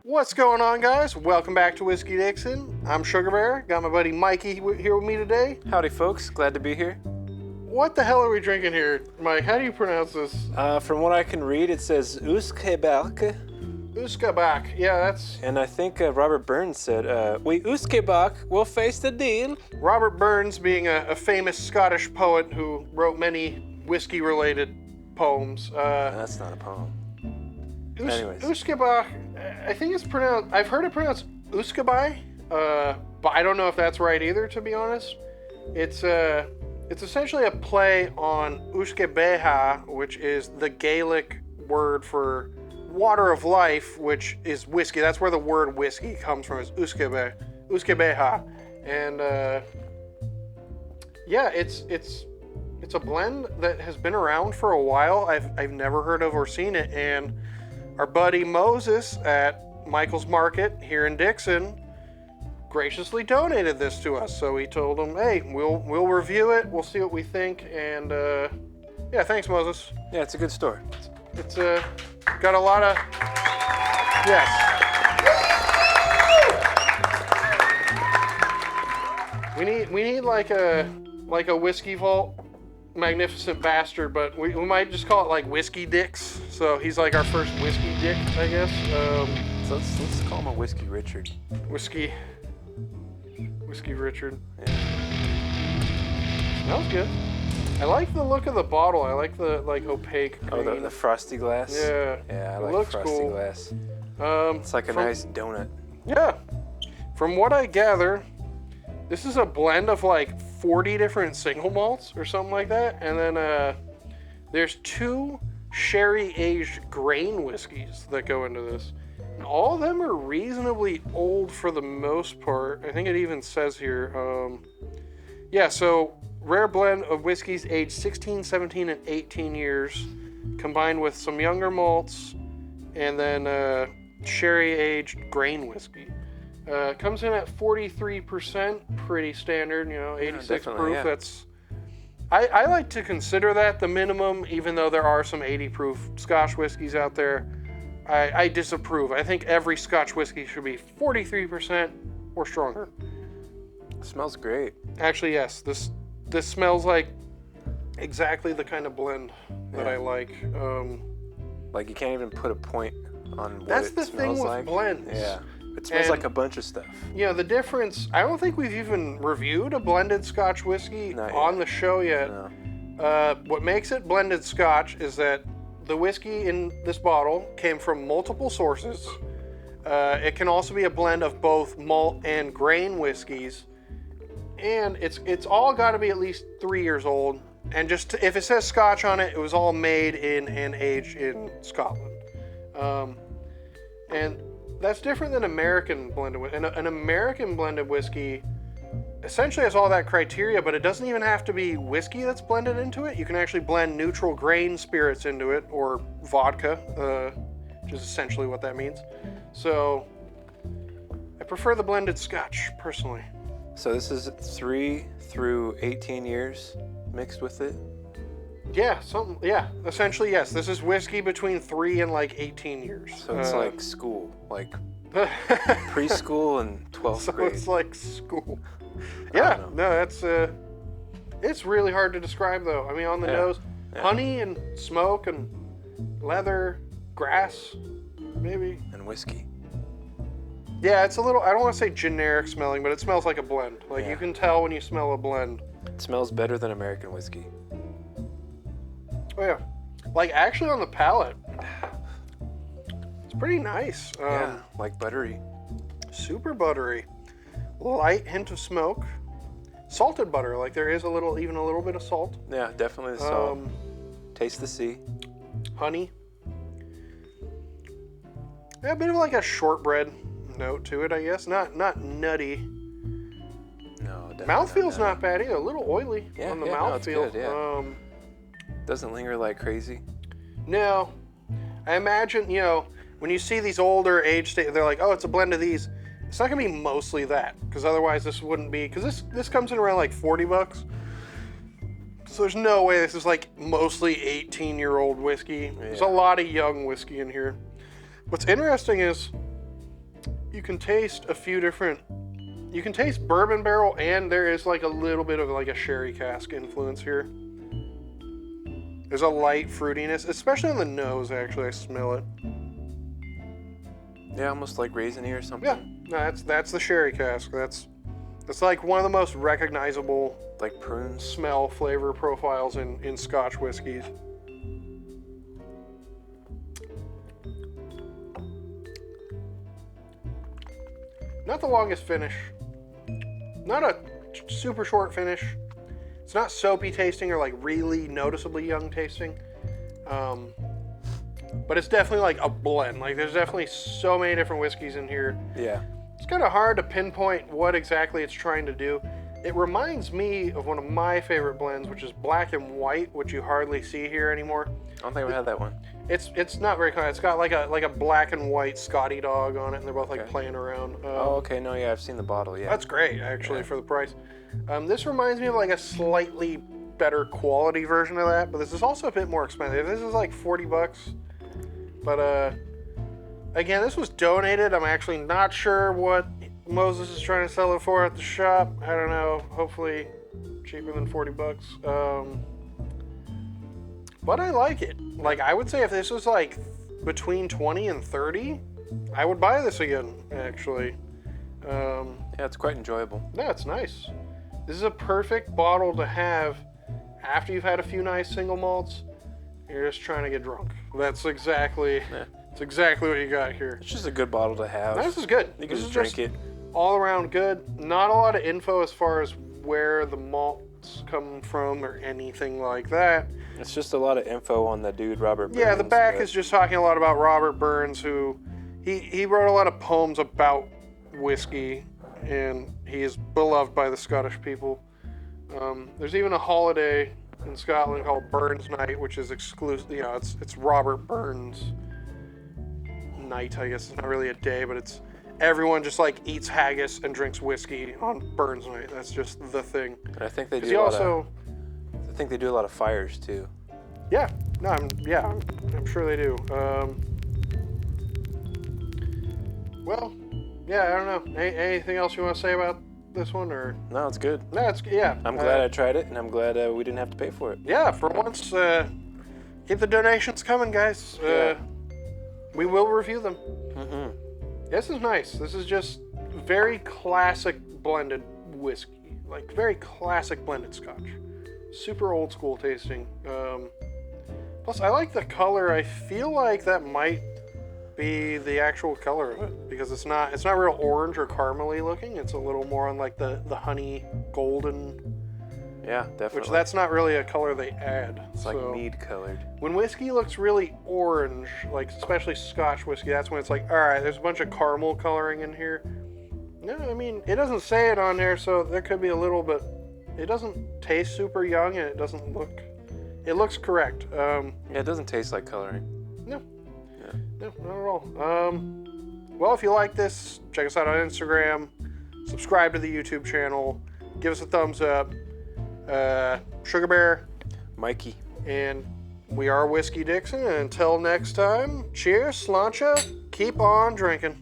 What's going on, guys? Welcome back to Whiskey Dixon. I'm Sugarbear. Got my buddy Mikey here with me today. Howdy, folks. Glad to be here. What the hell are we drinking here, Mike? How do you pronounce this? From what I can read, it says Usquaebach. Usquaebach. Yeah, that's... And I think Robert Burns said, we Usquaebach will face the deal. Robert Burns being a famous Scottish poet who wrote many whiskey-related poems. That's not a poem. Anyways. Usquaebach, I think it's pronounced... I've heard it pronounced Usquaebach, but I don't know if that's right either, to be honest. It's essentially a play on Usquaebach, which is the Gaelic word for water of life, which is whiskey. That's where the word whiskey comes from, is Usquaebach. And yeah, it's a blend that has been around for a while. I've never heard of or seen it, and our buddy Moses at Michael's Market here in Dixon graciously donated this to us. So we told him, hey, we'll review it, we'll see what we think, and yeah, thanks, Moses. Yeah, it's a good store. It's got a lot of yes. We need like a whiskey vault magnificent bastard, but we might just call it like Whiskey Dix. So he's like our first Whiskey Dick, I guess. So let's call him a Whiskey Richard. Whiskey Richard. Yeah. Smells good. I like the look of the bottle. I like the opaque green. Oh, the frosty glass? Yeah. Yeah, I It like looks frosty cool. glass. It's like a nice donut. Yeah. From what I gather, this is a blend of like 40 different single malts or something like that. And then there's 2 sherry-aged grain whiskeys that go into this. And all of them are reasonably old for the most part. I think it even says here. Yeah, so rare blend of whiskeys aged 16, 17, and 18 years, combined with some younger malts, and then sherry-aged grain whiskey. Comes in at 43%, pretty standard, 86 proof. Yeah. That's I like to consider that the minimum, even though there are some 80 proof Scotch whiskeys out there. I disapprove. I think every Scotch whiskey should be 43% or stronger. It smells great. Actually, yes. This smells like exactly the kind of blend that I like. Like you can't even put a point on what That's it the smells thing with like. blends. Yeah. It smells like a bunch of stuff. Yeah, the difference, I don't think we've even reviewed a blended Scotch whiskey on the show yet. No. What makes it blended Scotch is that the whiskey in this bottle came from multiple sources. It can also be a blend of both malt and grain whiskeys. And it's all got to be at least 3 years old. And just if it says Scotch on it, it was all made in and aged in Scotland. And that's different than American blended whiskey. An American blended whiskey essentially has all that criteria, but it doesn't even have to be whiskey that's blended into it. You can actually blend neutral grain spirits into it, or vodka, which is essentially what that means. So I prefer the blended Scotch, personally. So this is 3 through 18 years mixed with it? Yeah, essentially, yes. This is whiskey between 3 and like 18 years. So it's like school, like preschool and 12th grade. So it's like school. Yeah, no, that's it's really hard to describe though. I mean, on the nose, honey and smoke and leather, grass, maybe. And whiskey. Yeah, it's a little, I don't want to say generic smelling, but it smells like a blend. Like you can tell when you smell a blend. It smells better than American whiskey. Oh yeah. Like actually on the palate, it's pretty nice. Yeah, like buttery. Super buttery. Light hint of smoke. Salted butter, like there is even a little bit of salt. Yeah, definitely the salt. Taste the sea. Honey. Yeah, a bit of like a shortbread note to it, I guess. Not nutty. No, definitely Mouthfeel's not not bad either. A little oily on the mouthfeel. It's good, yeah. Doesn't linger like crazy. No. I imagine, when you see these older age they're like, oh, it's a blend of these. it's not gonna be mostly that, because otherwise this wouldn't be, because this comes in around like $40. So there's no way this is like mostly 18-year-old whiskey. Yeah. There's a lot of young whiskey in here. What's interesting is you can taste a few different, you can taste bourbon barrel, and there is like a little bit of like a sherry cask influence here. There's a light fruitiness, especially on the nose, actually. I smell it. Yeah, almost like raisiny or something. Yeah, no, that's the sherry cask. That's like one of the most recognizable, like prunes, smell flavor profiles in Scotch whiskeys. Not the longest finish. Not a super short finish. It's not soapy tasting or like really noticeably young tasting. But it's definitely like a blend. Like there's definitely so many different whiskeys in here. Yeah. It's kind of hard to pinpoint what exactly it's trying to do. It reminds me of one of my favorite blends, which is black and white, which you hardly see here anymore. I don't think we had that one. It's not very common. It's got like a black and white Scotty dog on it, and they're both like playing around. Oh, okay. No, yeah, I've seen the bottle. Yeah. That's great, actually, for the price. This reminds me of like a slightly better quality version of that, but this is also a bit more expensive. This is like $40. But again, this was donated. I'm actually not sure what Moses is trying to sell it for at the shop. I don't know. Hopefully cheaper than $40. But I like it. Like, I would say if this was like between 20 and 30, I would buy this again, actually. Yeah, it's quite enjoyable. Yeah, it's nice. This is a perfect bottle to have after you've had a few nice single malts. You're just trying to get drunk. That's exactly, It's exactly what you got here. It's just a good bottle to have. This is good. You can just drink it. All around good. Not a lot of info as far as where the malts come from or anything like that. It's just a lot of info on the dude, Robert Burns. Yeah, the back is just talking a lot about Robert Burns, who he wrote a lot of poems about whiskey, and he is beloved by the Scottish people. There's even a holiday in Scotland called Burns Night, which is exclusive. You know, it's Robert Burns night. I guess it's not really a day, but it's everyone just like eats haggis and drinks whiskey on Burns Night. That's just the thing. And I think they do. I think they do a lot of fires too. Yeah, no, I'm sure they do. Well, yeah, I don't know. Anything else you want to say about this one, or? No, it's good. No, it's yeah. I'm glad I tried it, and I'm glad we didn't have to pay for it. Yeah, for once, keep the donations coming, guys. We will review them. Mm-hmm. This is nice. This is just very classic blended whiskey, like very classic blended Scotch. Super old school tasting. Plus, I like the color. I feel like that might be the actual color of it, because it's not real orange or caramely looking. It's a little more on like the honey golden. Yeah, definitely. Which that's not really a color they add. It's like mead colored. When whiskey looks really orange, like especially Scotch whiskey, that's when it's like, all right, there's a bunch of caramel coloring in here. No, I mean, it doesn't say it on there, so there could be a little bit. It doesn't taste super young, and it doesn't look. It looks correct. Yeah, it doesn't taste like coloring. No. Yeah. No, not at all. Well, if you like this, check us out on Instagram. Subscribe to the YouTube channel. Give us a thumbs up. Sugarbear, Mikey, and we are Whiskey Dixon. And until next time, cheers, sláinte, keep on drinking.